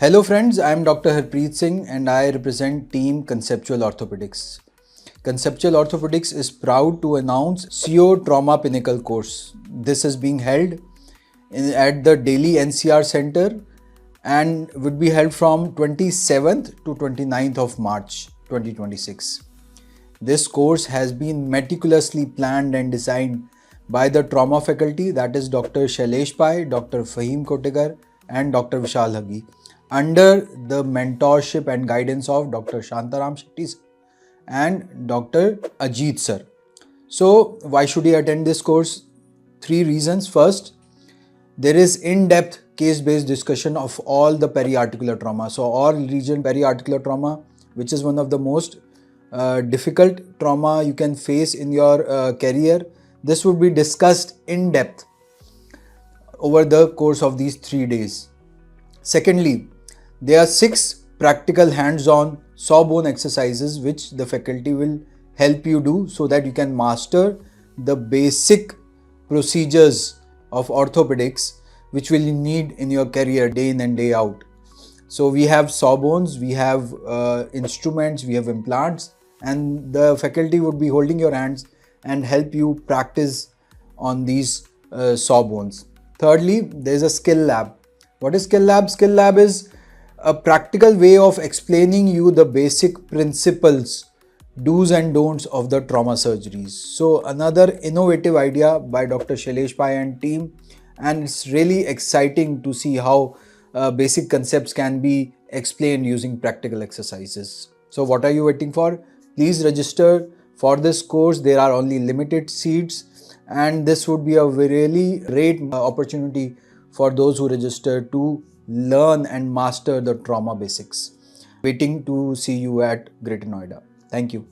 Hello friends, I am Dr. Harpreet Singh and I represent team Conceptual Orthopedics. Conceptual Orthopedics is proud to announce CO Trauma Pinnacle course. This is being held at the Delhi NCR Center and would be held from 27th to 29th of March 2026. This course has been meticulously planned and designed by the trauma faculty, that is Dr. Shailesh Pai, Dr. Fahim Kotegar and Dr. Vishal Hagi, under the mentorship and guidance of Dr. Shantaram Shetty and Dr. Ajit sir. So why should you attend this course? Three reasons. First, there is in-depth case-based discussion of all the periarticular trauma. So all region periarticular trauma, which is one of the most difficult trauma you can face in your career, this would be discussed in depth over the course of these 3 days. Secondly, there are 6 practical hands-on sawbone exercises which the faculty will help you do so that you can master the basic procedures of orthopedics which will you need in your career day in and day out. So we have sawbones, we have instruments, we have implants, and the faculty would be holding your hands and help you practice on these sawbones. Thirdly, there is a skill lab. What is skill lab? Skill lab is a practical way of explaining you the basic principles, do's and don'ts of the trauma surgeries. So another innovative idea by Dr. Shailesh Pai and team, and it's really exciting to see how basic concepts can be explained using practical exercises. So what are you waiting for? Please register for this course. There are only limited seats and this would be a really great opportunity for those who register to learn and master the trauma basics. Waiting to see you at Greater Noida. Thank you.